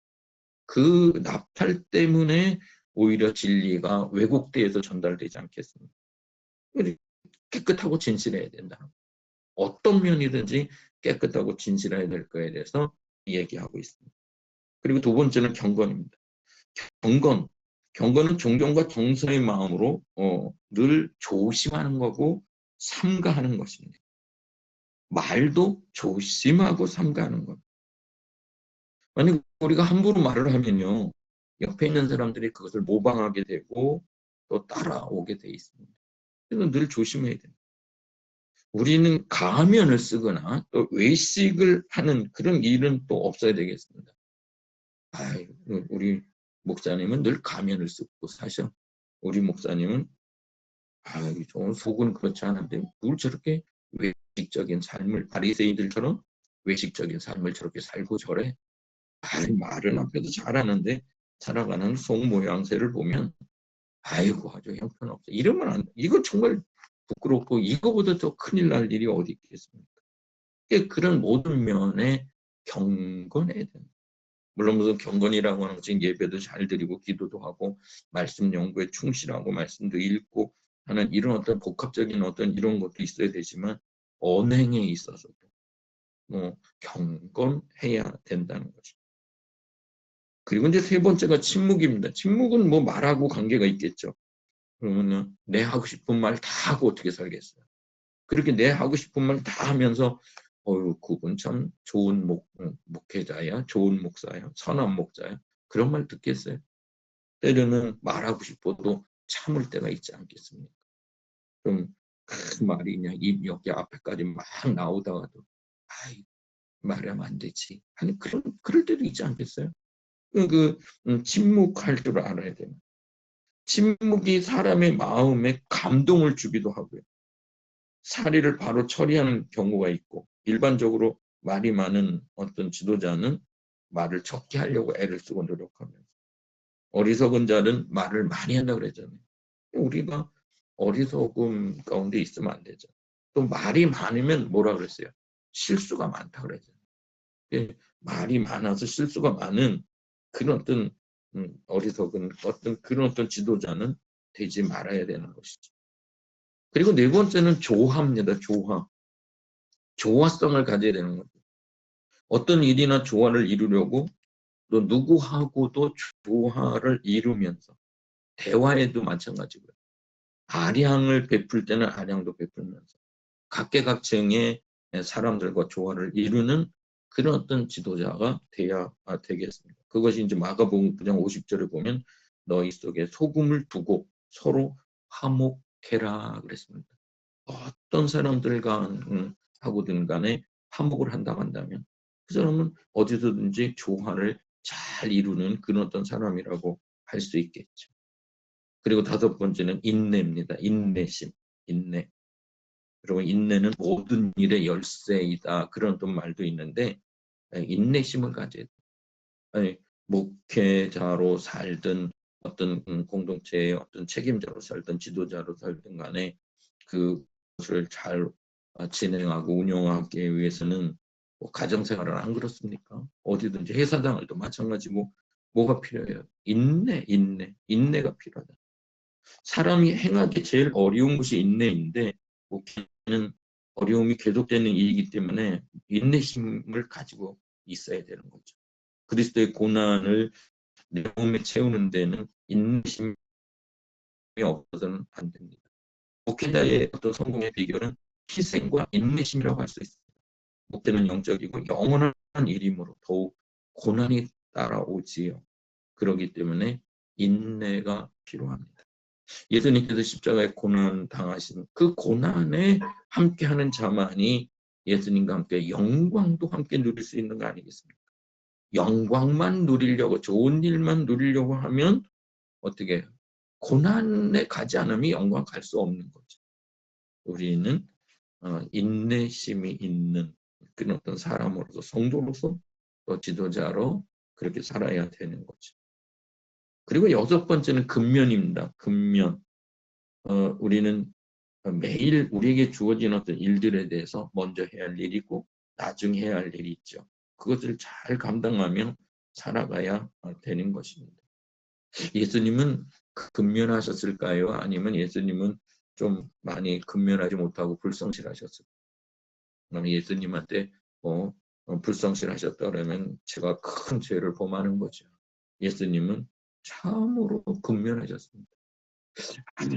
그 나팔 때문에 오히려 진리가 왜곡되어서 전달되지 않겠습니까? 깨끗하고 진실해야 된다. 어떤 면이든지 깨끗하고 진실해야 될 거에 대해서 얘기하고 있습니다. 그리고 두 번째는 경건입니다. 경건은 존경과 정성의 마음으로 늘 조심하는 거고 삼가하는 것입니다. 말도 조심하고 삼가하는 것. 만약 우리가 함부로 말을 하면요, 옆에 있는 사람들이 그것을 모방하게 되고 또 따라오게 돼 있습니다. 그래서 늘 조심해야 됩니다. 우리는 가면을 쓰거나 또 외식을 하는 그런 일은 또 없어야 되겠습니다. 우리 목사님은 늘 가면을 쓰고 사셔. 우리 목사님은 좀 속은 그렇지 않은데 뭘 저렇게 외식적인 삶을, 바리새인들처럼 외식적인 삶을 저렇게 살고 저래. 말은 앞에도 잘하는데 살아가는 속 모양새를 보면 아이고 아주 형편없어. 이러면 안 돼. 이거 정말 부끄럽고 이거보다 더 큰일 날 일이 어디 있겠습니까? 그런 모든 면에 경건해야 된다. 물론 무슨 경건이라고 하는 것은 예배도 잘 드리고 기도도 하고 말씀 연구에 충실하고 말씀도 읽고 하는 이런 어떤 복합적인 어떤 이런 것도 있어야 되지만 언행에 있어서도 뭐 경건해야 된다는 거죠. 그리고 이제 세 번째가 침묵입니다. 침묵은 뭐 말하고 관계가 있겠죠. 그러면은 내 하고 싶은 말 다 하고 어떻게 살겠어요? 그렇게 내 하고 싶은 말 다 하면서 그분 참 좋은 목회자야, 좋은 목사야, 선한 목자야. 그런 말 듣겠어요? 때로는 말하고 싶어도 참을 때가 있지 않겠습니까? 좀 그 말이 그냥 입 여기 앞에까지 막 나오다가도 아이 말하면 안 되지. 아니 그럴 때도 있지 않겠어요? 침묵할 줄 알아야 돼요. 침묵이 사람의 마음에 감동을 주기도 하고요. 사리를 바로 처리하는 경우가 있고 일반적으로 말이 많은 어떤 지도자는 말을 적게 하려고 애를 쓰고 노력하면서 어리석은 자는 말을 많이 한다고 그랬잖아요. 우리가 어리석음 가운데 있으면 안 되죠. 또 말이 많으면 뭐라 그랬어요? 실수가 많다 그랬잖아요. 말이 많아서 실수가 많은 그런 어떤 어리석은 어떤 그런 어떤 지도자는 되지 말아야 되는 것이죠. 그리고 네 번째는 조화입니다. 조화. 조화성을 가져야 되는 거죠. 어떤 일이나 조화를 이루려고 또 누구하고도 조화를 이루면서 대화에도 마찬가지고요. 아량을 베풀 때는 아량도 베풀면서 각계각층의 사람들과 조화를 이루는 그런 어떤 지도자가 돼야 되겠습니다. 그것이 이제 마가복음 9장 50절에 보면 너희 속에 소금을 두고 서로 화목해라 그랬습니다. 어떤 사람들과 하고든 간에 화목을 한다고 한다면 그 사람은 어디서든지 조화를 잘 이루는 그런 어떤 사람이라고 할 수 있겠죠. 그리고 다섯 번째는 인내입니다. 인내심, 인내. 그리고 인내는 모든 일의 열쇠이다. 그런 또 말도 있는데 인내심을 가져야 돼요. 아니, 목회자로 살든 어떤 공동체의 어떤 책임자로 살든 지도자로 살든 간에 그것을 잘 진행하고 운영하기 위해서는 뭐 가정생활은 안 그렇습니까? 어디든지 회사생활도 마찬가지고 뭐가 필요해요? 인내가 필요하다. 사람이 행하기 제일 어려운 것이 인내인데 목회는 어려움이 계속되는 일이기 때문에 인내심을 가지고 있어야 되는 거죠. 그리스도의 고난을 내 몸에 채우는 데는 인내심이 없어서는 안 됩니다. 목회자의 어떤 성공의 비결은 희생과 인내심이라고 할 수 있습니다. 목회는 영적이고 영원한 일이므로 더욱 고난이 따라오지요. 그렇기 때문에 인내가 필요합니다. 예수님께서 십자가에 고난 당하신 그 고난에 함께하는 자만이 예수님과 함께 영광도 함께 누릴 수 있는 거 아니겠습니까? 영광만 누리려고 좋은 일만 누리려고 하면 어떻게 해요? 고난에 가지 않으면 영광 갈 수 없는 거죠. 우리는 인내심이 있는 그런 어떤 사람으로서 성도로서 또 지도자로 그렇게 살아야 되는 거죠. 그리고 여섯 번째는 근면입니다. 근면. 우리는 매일 우리에게 주어진 어떤 일들에 대해서 먼저 해야 할 일이 있고 나중에 해야 할 일이 있죠. 그것을 잘 감당하며 살아가야 되는 것입니다. 예수님은 근면하셨을까요? 아니면 예수님은 좀 많이 근면하지 못하고 불성실하셨을까요? 예수님한테 불성실하셨다 그러면 제가 큰 죄를 범하는 거죠. 예수님은 참으로 근면하셨습니다.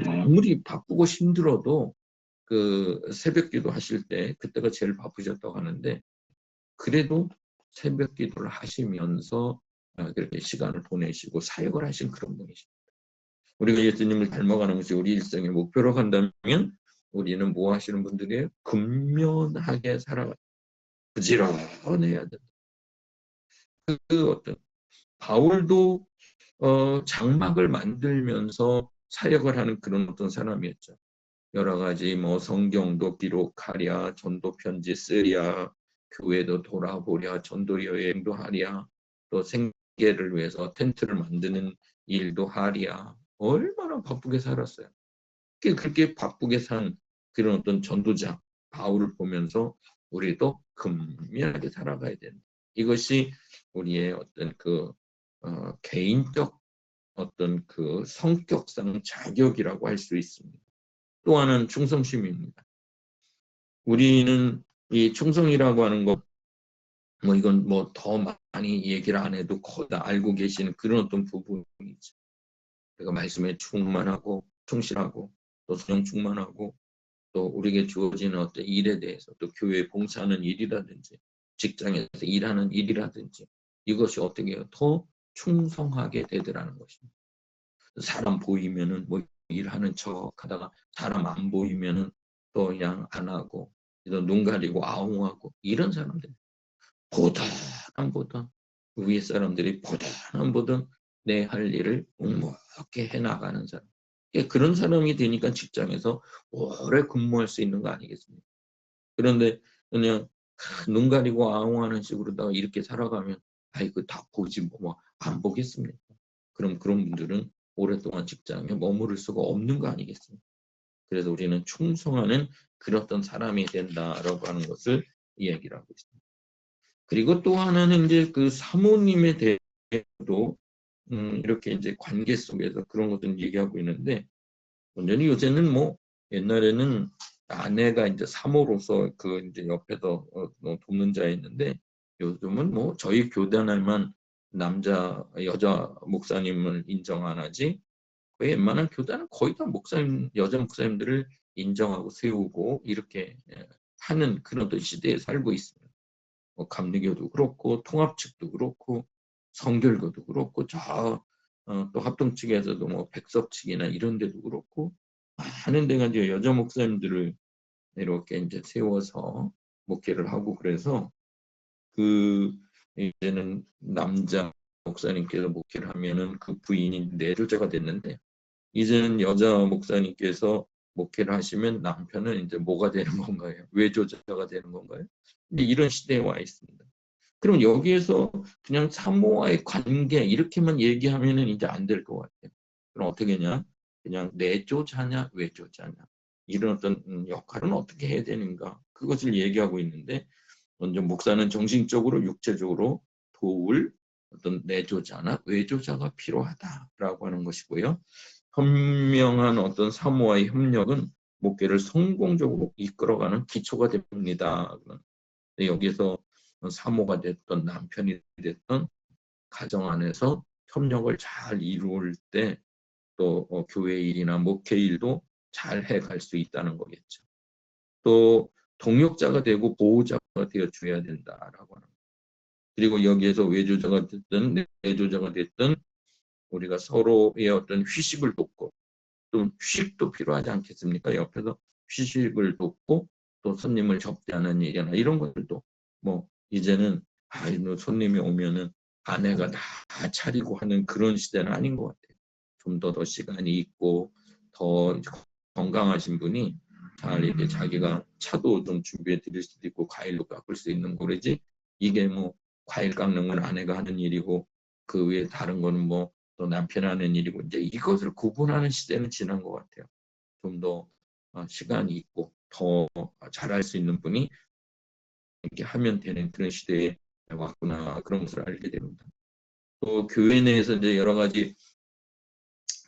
아무리 바쁘고 힘들어도 그 새벽 기도 하실 때 그때가 제일 바쁘셨다고 하는데 그래도 새벽 기도를 하시면서 그렇게 시간을 보내시고 사역을 하신 그런 분이십니다. 우리가 예수님을 닮아가는 것이 우리 일생의 목표로 간다면 우리는 뭐 하시는 분들이에요? 근면하게 살아가 부지런해야 된다. 그 어떤 바울도 장막을 만들면서 사역을 하는 그런 어떤 사람이었죠. 여러 가지 뭐 성경도 기록하랴, 전도 편지 쓰랴, 교회도 돌아보랴, 전도 여행도 하랴, 또 생계를 위해서 텐트를 만드는 일도 하랴. 얼마나 바쁘게 살았어요. 그렇게 바쁘게 산 그런 어떤 전도자 바울을 보면서 우리도 근면하게 살아가야 된다. 이것이 우리의 어떤 개인적 어떤 그 성격상 자격이라고 할 수 있습니다. 또 하나는 충성심입니다. 우리는 이 충성이라고 하는 것, 뭐 이건 뭐 더 많이 얘기를 안 해도 거의 다 알고 계시는 그런 어떤 부분이죠. 내가 말씀에 충만하고 충실하고 또 성령 충만하고 또 우리에게 주어지는 어떤 일에 대해서 또 교회에 봉사하는 일이라든지 직장에서 일하는 일이라든지 이것이 어떻게 해요? 더 충성하게 되더라는 것입니다. 사람 보이면은 뭐 일하는 척 하다가 사람 안 보이면은 또 그냥 안 하고 눈 가리고 아웅하고 이런 사람들 보다 위에 사람들이 보다 내 할 일을 묵묵히 해나가는 사람. 그런 사람이 되니까 직장에서 오래 근무할 수 있는 거 아니겠습니까? 그런데 그냥 눈 가리고 아웅하는 식으로다가 이렇게 살아가면 아이고 다 보지 뭐 안 보겠습니까? 그럼 그런 분들은 오랫동안 직장에 머무를 수가 없는 거 아니겠습니까? 그래서 우리는 충성하는 그런 사람이 된다라고 하는 것을 이야기를 하고 있습니다. 그리고 또 하나는 이제 그 사모님에 대해서도 이렇게 이제 관계 속에서 그런 것들을 얘기하고 있는데 완전히 요새는 뭐 옛날에는 아내가 이제 사모로서 그 이제 옆에서 돕는 자였는데 요즘은 뭐 저희 교단에만 여자 목사님을 인정 안 하지 거의 웬만한 교단은 거의 다 여자 목사님들을 인정하고 세우고 이렇게 하는 그런 또 시대에 살고 있습니다. 뭐 감리교도 그렇고 통합 측도 그렇고 성결교도 그렇고 또 합동 측에서도 뭐 백석 측이나 이런 데도 그렇고 하는 데가 이제 여자 목사님들을 이렇게 이제 세워서 목회를 하고 그래서 그 이제는 남자 목사님께서 목회를 하면은 그 부인이 내조자가 됐는데 이제는 여자 목사님께서 목회를 하시면 남편은 이제 뭐가 되는 건가요? 외조자가 되는 건가요? 근데 이런 시대에 와 있습니다. 그럼 여기에서 그냥 사모와의 관계 이렇게만 얘기하면은 이제 안 될 것 같아요. 그럼 어떻게 하냐? 그냥 내조자냐 외조자냐 이런 어떤 역할은 어떻게 해야 되는가 그것을 얘기하고 있는데 먼저 목사는 정신적으로 육체적으로 도울 어떤 내조자나 외조자가 필요하다라고 하는 것이고요. 현명한 어떤 사모와의 협력은 목회를 성공적으로 이끌어가는 기초가 됩니다. 여기서 사모가 됐던 남편이 됐던 가정 안에서 협력을 잘 이루을 때 또 교회 일이나 목회 일도 잘 해갈 수 있다는 거겠죠. 또 동역자가 되고 보호자가 되어 줘야 된다라고 하는. 그리고 여기에서 외조자가 됐든 내조자가 됐든 우리가 서로의 어떤 휴식을 돕고 또 휴식도 필요하지 않겠습니까? 옆에서 휴식을 돕고 또 손님을 접대하는 일이나 이런 것들도 뭐 이제는 손님이 오면은 아내가 다 차리고 하는 그런 시대는 아닌 것 같아요. 좀 더 시간이 있고 더 건강하신 분이 잘 이렇게 자기가 차도 좀 준비해 드릴 수도 있고 과일도 깎을 수 있는 거지 이게 뭐 과일 깎는 건 아내가 하는 일이고 그 외에 다른 거는 뭐 또 남편이 하는 일이고 이제 이것을 구분하는 시대는 지난 것 같아요. 좀 더 시간이 있고 더 잘할 수 있는 분이 이렇게 하면 되는 그런 시대에 왔구나 그런 것을 알게 됩니다. 또 교회 내에서 이제 여러 가지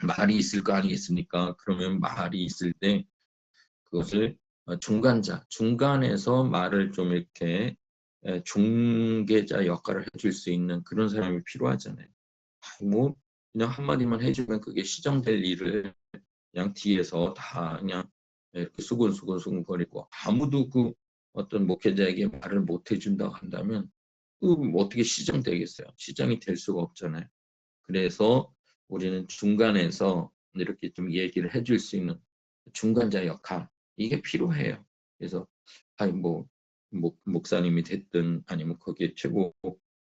말이 있을 거 아니겠습니까? 그러면 말이 있을 때 그것을 중간에서 말을 좀 이렇게 중개자 역할을 해줄 수 있는 그런 사람이 필요하잖아요. 뭐 그냥 한마디만 해주면 그게 시정될 일을 그냥 뒤에서 다 그냥 이렇게 수근수근거리고 아무도 그 어떤 목회자에게 말을 못 해준다고 한다면 어떻게 시정되겠어요? 시정이 될 수가 없잖아요. 그래서 우리는 중간에서 이렇게 좀 얘기를 해줄 수 있는 중간자 역할 이게 필요해요. 그래서 뭐 목사님이 됐든 아니면 거기에 최고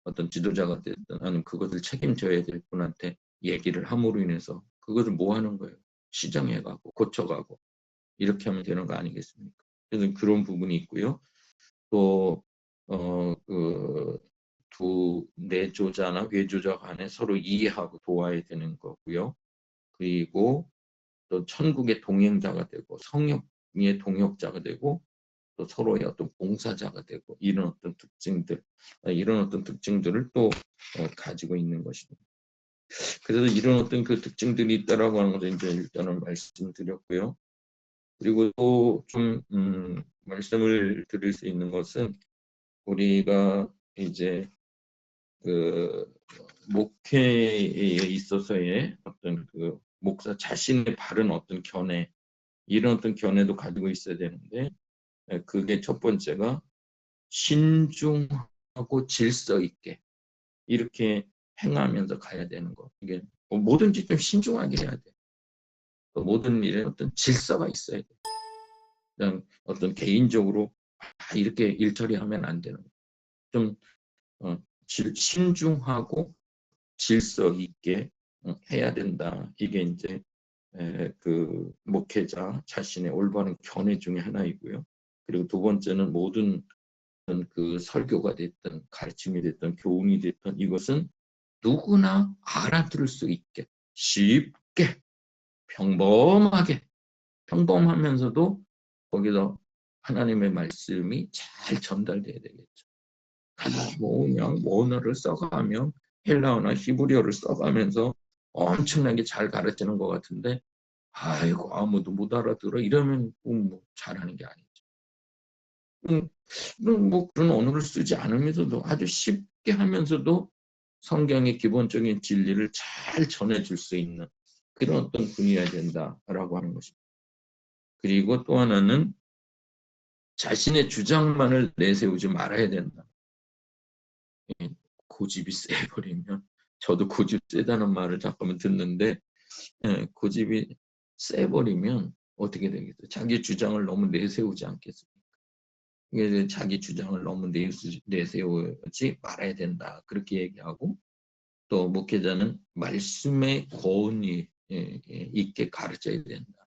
어떤 지도자가 됐든 아니면 그것을 책임져야 될 분한테 얘기를 함으로 인해서 그것을 뭐 하는 거예요? 시정해가고 고쳐가고 이렇게 하면 되는 거 아니겠습니까? 그래서 그런 부분이 있고요. 또 두 내조자나 외조자 간에 서로 이해하고 도와야 되는 거고요. 그리고 또 천국의 동행자가 되고 성령의 동역자가 되고 또 서로의 어떤 봉사자가 되고 이런 어떤 특징들을 또 가지고 있는 것입니다. 그래서 이런 어떤 그 특징들이 있다라고 하는 것을 이제 일단은 말씀드렸고요. 그리고 또 좀 말씀을 드릴 수 있는 것은 우리가 이제 그 목회에 있어서의 어떤 그 목사 자신의 바른 어떤 견해, 이런 어떤 견해도 가지고 있어야 되는데, 그게 첫 번째가 신중하고 질서 있게 이렇게 행하면서 가야 되는 거. 이게 뭐든지 좀 신중하게 해야 돼. 또 모든 일에 어떤 질서가 있어야 돼. 그냥 어떤 개인적으로 이렇게 일 처리하면 안 되는 거. 좀 신중하고 질서 있게 해야 된다. 이게 이제 그 목회자 자신의 올바른 견해 중에 하나이고요. 그리고 두 번째는 모든 그 설교가 됐든 가르침이 됐든 교훈이 됐든 이것은 누구나 알아들을 수 있게 쉽게 평범하게 평범하면서도 거기서 하나님의 말씀이 잘 전달돼야 되겠죠. 뭐 그냥 언어를 써가며 헬라어나 히브리어를 써가면서 엄청나게 잘 가르치는 것 같은데 아이고 아무도 못 알아들어 이러면 뭐 잘하는 게 아니죠. 뭐 그런 언어를 쓰지 않으면서도 아주 쉽게 하면서도 성경의 기본적인 진리를 잘 전해줄 수 있는 그런 어떤 분이어야 된다라고 하는 것입니다. 그리고 또 하나는 자신의 주장만을 내세우지 말아야 된다. 고집이 세버리면 저도 고집 세다는 말을 잠깐만 듣는데 고집이 세버리면 어떻게 되겠어요? 자기 주장을 너무 내세우지 않겠습니까? 이게 자기 주장을 너무 내세우지 말아야 된다. 그렇게 얘기하고 또 목회자는 말씀의 권위 있게 가르쳐야 된다.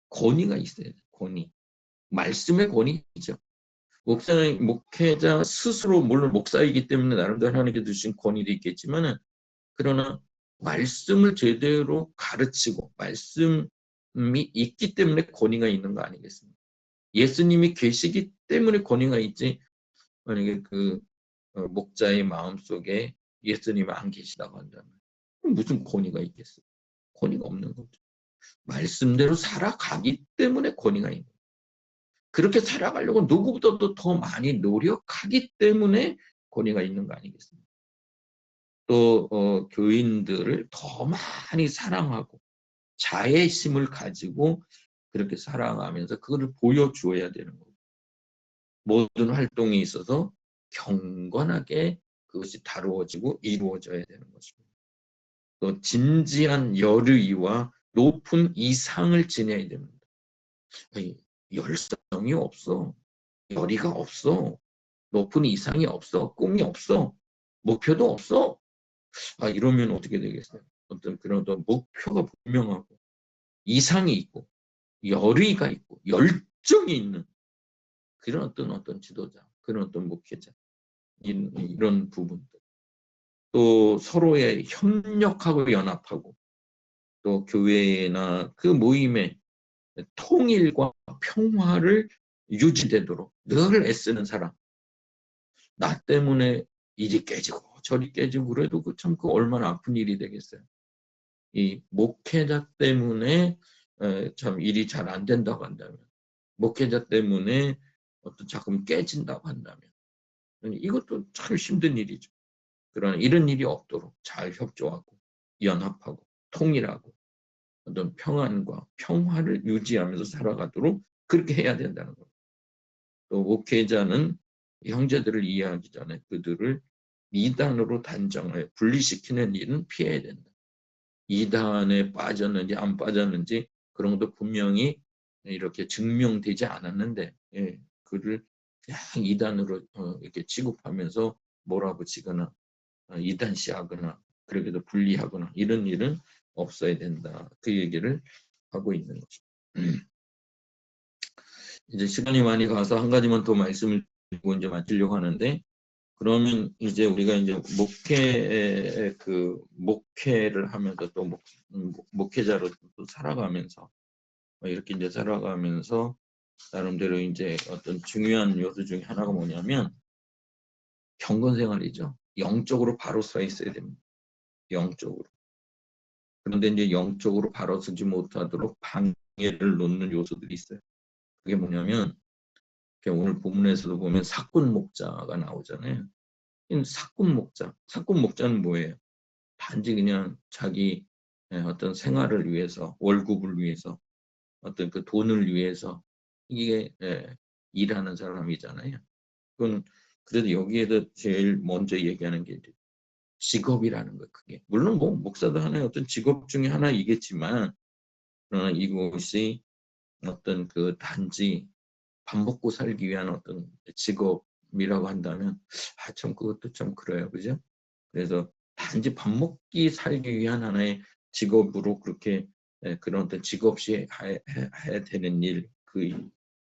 권위가 있어야 돼. 권위. 말씀의 권위죠. 목회자 스스로 물론 목사이기 때문에 나름대로 하나님께 주신 권위도 있겠지만은 그러나 말씀을 제대로 가르치고 말씀이 있기 때문에 권위가 있는 거 아니겠습니까? 예수님이 계시기 때문에 권위가 있지 만약에 그 목자의 마음속에 예수님이 안 계시다고 한다면 무슨 권위가 있겠어요? 권위가 없는 거죠. 말씀대로 살아가기 때문에 권위가 있는 거예요. 그렇게 살아가려고 누구보다도 더 많이 노력하기 때문에 권위가 있는 거 아니겠습니까? 또 교인들을 더 많이 사랑하고 자애심을 가지고 그렇게 살아가면서 그거를 보여주어야 되는 거고 모든 활동에 있어서 경건하게 그것이 다루어지고 이루어져야 되는 것입니다. 또 진지한 열의와 높은 이상을 지녀야 됩니다. 열성이 없어. 열의가 없어. 높은 이상이 없어. 꿈이 없어. 목표도 없어. 이러면 어떻게 되겠어요? 어떤 그런 어떤 목표가 분명하고 이상이 있고 열의가 있고 열정이 있는 그런 어떤 지도자, 그런 어떤 목회자 이런 부분들 또 서로의 협력하고 연합하고 또 교회나 그 모임의 통일과 평화를 유지되도록 늘 애쓰는 사람. 나 때문에 일이 깨지고 저리 깨지고 그래도 그 얼마나 아픈 일이 되겠어요. 이 목회자 때문에 참 일이 잘 안 된다고 한다면 목회자 때문에 어떤 작품 깨진다고 한다면 이것도 참 힘든 일이죠. 그러나 이런 일이 없도록 잘 협조하고 연합하고 통일하고 어떤 평안과 평화를 유지하면서 살아가도록 그렇게 해야 된다는 겁니다. 또 목회자는 형제들을 이해하기 전에 그들을 이단으로 단정하여 분리시키는 일은 피해야 된다. 이단에 빠졌는지 안 빠졌는지 그런 것도 분명히 이렇게 증명되지 않았는데 그를 그냥 이단으로 이렇게 취급하면서 몰아붙이거나 이단시하거나 그렇게도 분리하거나 이런 일은 없어야 된다. 그 얘기를 하고 있는 거죠. 이제 시간이 많이 가서 한 가지만 더 말씀을 드리고 이제 마치려고 하는데 그러면 이제 우리가 이제 목회를 하면서 또 목회자로 또 살아가면서 이렇게 이제 살아가면서 나름대로 이제 어떤 중요한 요소 중에 하나가 뭐냐면 경건 생활이죠. 영적으로 바로 서 있어야 됩니다. 영적으로. 그런데 이제 영적으로 바로 서지 못하도록 방해를 놓는 요소들이 있어요. 그게 뭐냐면 오늘 본문에서도 보면 사꾼 목자가 나오잖아요. 사꾼 목자는 뭐예요? 단지 그냥 자기 어떤 생활을 위해서, 월급을 위해서, 어떤 그 돈을 위해서 이게 일하는 사람이잖아요. 그건 그래도 여기에도 제일 먼저 얘기하는 게 직업이라는 거. 그게 물론 뭐 목사도 하나의 어떤 직업 중에 하나이겠지만, 그러나 이곳이 어떤 그 단지 밥 먹고 살기 위한 어떤 직업이라고 한다면 참 그것도 참 그래요, 그죠? 그래서 단지 밥 먹기 살기 위한 하나의 직업으로 그렇게 그런 어떤 직업시 해야 되는 일,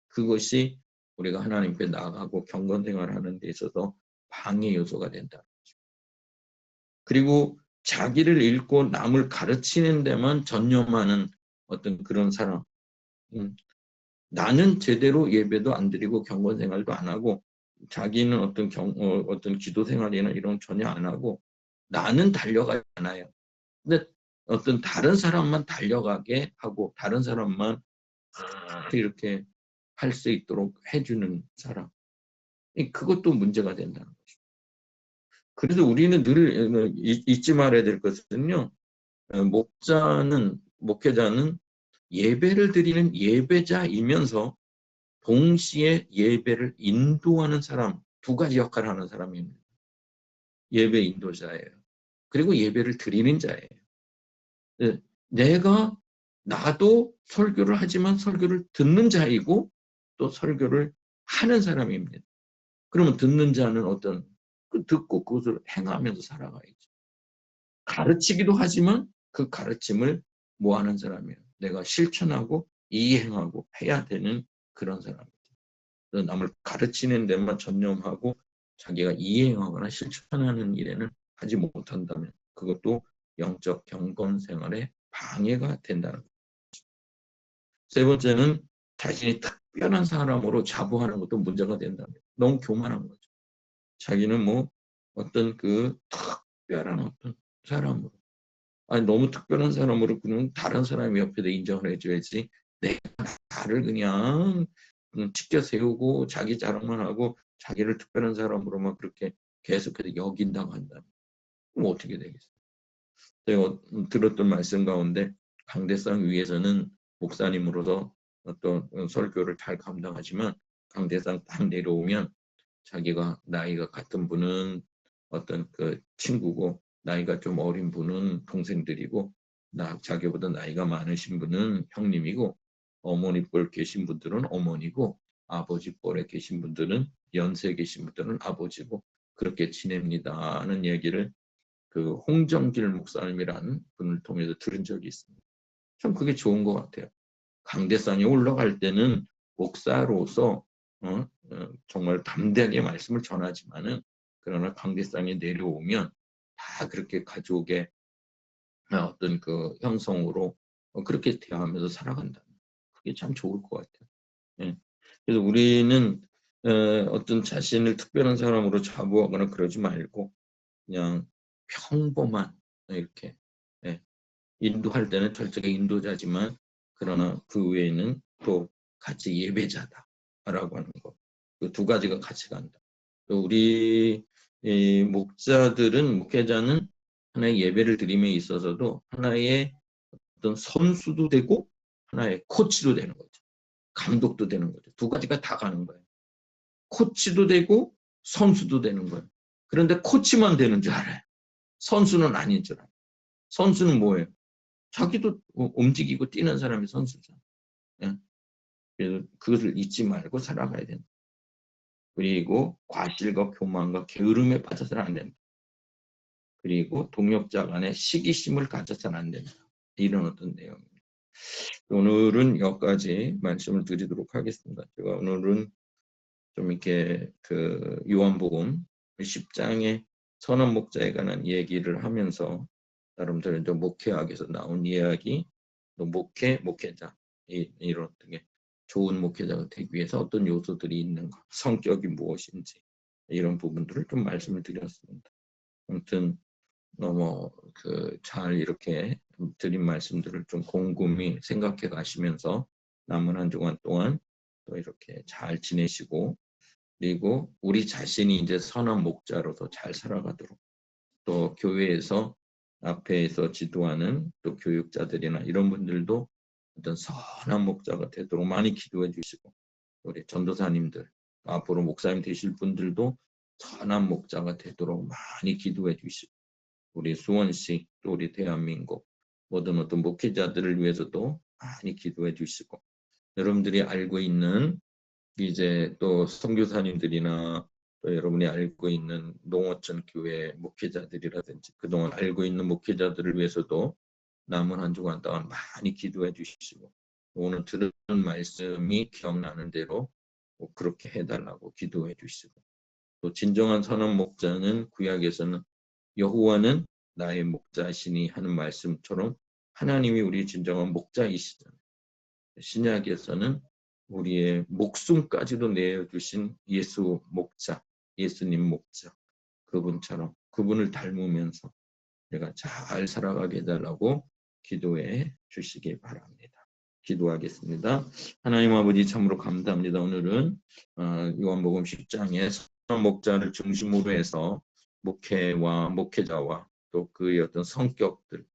그것이 우리가 하나님께 나아가고 경건생활하는 데 있어서 방해 요소가 된다. 그리고 자기를 잃고 남을 가르치는 데만 전념하는 어떤 그런 사람. 나는 제대로 예배도 안 드리고 경건생활도 안 하고 자기는 어떤 기도 생활이나 이런 전혀 안 하고 나는 달려가지 않아요. 근데 어떤 다른 사람만 달려가게 하고 다른 사람만 이렇게 할 수 있도록 해주는 사람. 그것도 문제가 된다는 거죠. 그래서 우리는 늘 잊지 말아야 될 것은요. 목회자는 예배를 드리는 예배자이면서 동시에 예배를 인도하는 사람, 두 가지 역할을 하는 사람입니다. 예배 인도자예요. 그리고 예배를 드리는 자예요. 나도 설교를 하지만 설교를 듣는 자이고 또 설교를 하는 사람입니다. 그러면 듣는 자는 듣고 그것을 행하면서 살아가야죠. 가르치기도 하지만 그 가르침을 뭐 하는 사람이에요. 내가 실천하고 이행하고 해야 되는 그런 사람입니다. 남을 가르치는 데만 전념하고 자기가 이행하거나 실천하는 일에는 하지 못한다면 그것도 영적 경건 생활에 방해가 된다는 거죠. 세 번째는 자신이 특별한 사람으로 자부하는 것도 문제가 된다는 거죠. 너무 교만한 거죠. 자기는 뭐 어떤 그 특별한 어떤 사람으로, 너무 특별한 사람으로 그는 다른 사람이 옆에도 인정을 해줘야지 내가 나를 그냥 치켜 세우고 자기 자랑만 하고 자기를 특별한 사람으로만 그렇게 계속해서 여긴다고 한다면 그럼 어떻게 되겠어요? 제가 들었던 말씀 가운데 강대상 위에서는 목사님으로서 어떤 설교를 잘 감당하지만 강대상 딱 내려오면 자기가 나이가 같은 분은 어떤 그 친구고 나이가 좀 어린 분은 동생들이고 자기보다 나이가 많으신 분은 형님이고 어머니 뻘 계신 분들은 어머니고 아버지 뻘에 계신 분들은 연세 계신 분들은 아버지고 그렇게 지냅니다 하는 얘기를 그 홍정길 목사님이라는 분을 통해서 들은 적이 있습니다. 참 그게 좋은 것 같아요. 강대상에 올라갈 때는 목사로서 정말 담대하게 말씀을 전하지만은 그러나 강대상에 내려오면 다 그렇게 가족의 어떤 그 형성으로 그렇게 대하면서 살아간다. 그게 참 좋을 것 같아요. 예. 그래서 우리는 어떤 자신을 특별한 사람으로 자부하거나 그러지 말고 그냥 평범한 이렇게 인도할 때는 철저하게 인도자지만 그러나 그 외에는 또 같이 예배자다라고 하는 거. 그 두 가지가 같이 간다. 우리 목회자는 하나의 예배를 드림에 있어서도 하나의 어떤 선수도 되고 하나의 코치도 되는 거죠. 감독도 되는 거죠. 두 가지가 다 가는 거예요. 코치도 되고 선수도 되는 거예요. 그런데 코치만 되는 줄 알아요. 선수는 아닌 줄 알아요. 선수는 뭐예요? 자기도 움직이고 뛰는 사람이 선수잖아요. 그래서 그것을 잊지 말고 살아가야 된다. 그리고 과실과 교만과 게으름에 빠져서는 안 된다. 그리고 동역자 간에 시기심을 가져서는 안 된다. 이런 어떤 내용입니다. 오늘은 여기까지 말씀을 드리도록 하겠습니다. 제가 오늘은 좀 이렇게 그 요한복음 10장의 선한 목자에 관한 얘기를 하면서 나름대로 이제 목회학에서 나온 이야기, 또 목회자 이런 어떤 게 좋은 목회자가 되기 위해서 어떤 요소들이 있는가, 성격이 무엇인지 이런 부분들을 좀 말씀을 드렸습니다. 아무튼 너무 잘 이렇게 드린 말씀들을 좀 곰곰이 생각해 가시면서 남은 한 주간 동안 또 이렇게 잘 지내시고, 그리고 우리 자신이 이제 선한 목자로서 잘 살아가도록, 또 교회에서 앞에서 지도하는 또 교육자들이나 이런 분들도 어떤 선한 목자가 되도록 많이 기도해 주시고, 우리 전도사님들, 앞으로 목사님 되실 분들도 선한 목자가 되도록 많이 기도해 주시고, 우리 수원시 또 우리 대한민국 모든 어떤 목회자들을 위해서도 많이 기도해 주시고, 여러분들이 알고 있는 이제 또 선교사님들이나 또 여러분이 알고 있는 농어촌 교회 목회자들이라든지 그동안 알고 있는 목회자들을 위해서도 남은 한 주간 동안 많이 기도해 주시고, 오늘 들은 말씀이 기억나는 대로 꼭 그렇게 해달라고 기도해 주시고, 또 진정한 선한 목자는 구약에서는 여호와는 나의 목자시니 하는 말씀처럼 하나님이 우리 진정한 목자이시잖아요. 신약에서는 우리의 목숨까지도 내어주신 예수 목자, 예수님 목자, 그분처럼 그분을 닮으면서 내가 잘 살아가게 해달라고 기도해 주시기 바랍니다. 기도하겠습니다. 하나님 아버지, 참으로 감사합니다. 오늘은 요한복음 10장에 선한 목자를 중심으로 해서 목회와 목회자와 또 그의 어떤 성격들,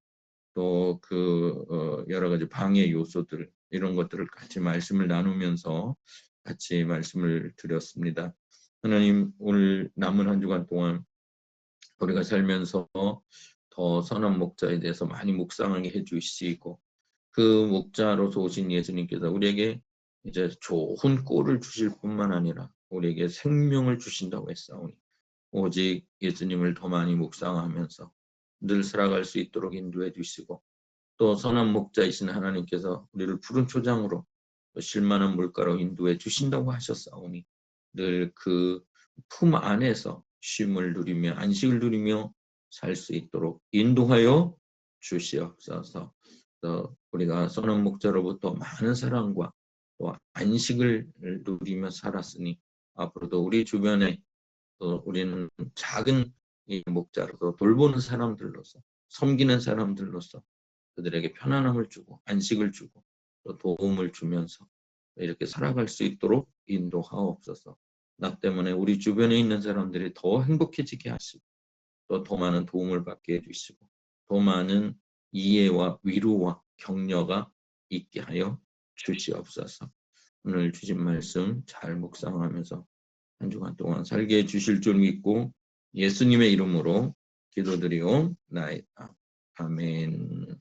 또 그 여러 가지 방해 요소들, 이런 것들을 같이 말씀을 나누면서 같이 말씀을 드렸습니다. 하나님, 오늘 남은 한 주간 동안 우리가 살면서 더 선한 목자에 대해서 많이 묵상하게 해주시고, 그 목자로서 오신 예수님께서 우리에게 이제 좋은 꼴을 주실 뿐만 아니라 우리에게 생명을 주신다고 했사오니, 오직 예수님을 더 많이 묵상하면서 늘 살아갈 수 있도록 인도해 주시고, 또 선한 목자이신 하나님께서 우리를 푸른 초장으로 쉴만한 물가로 인도해 주신다고 하셨사오니, 늘 그 품 안에서 쉼을 누리며 안식을 누리며 살 수 있도록 인도하여 주시옵소서. 우리가 선한 목자로부터 많은 사랑과 또 안식을 누리며 살았으니, 앞으로도 우리 주변에 우리는 작은 이 목자로서 돌보는 사람들로서, 섬기는 사람들로서 그들에게 편안함을 주고 안식을 주고 또 도움을 주면서 이렇게 살아갈 수 있도록 인도하옵소서. 나 때문에 우리 주변에 있는 사람들이 더 행복해지게 하시고, 또 더 많은 도움을 받게 해주시고, 더 많은 이해와 위로와 격려가 있게 하여 주시옵소서. 오늘 주신 말씀 잘 묵상하면서 한 주간 동안 살게 해주실 줄 믿고 예수님의 이름으로 기도드리옵나이다. 아멘.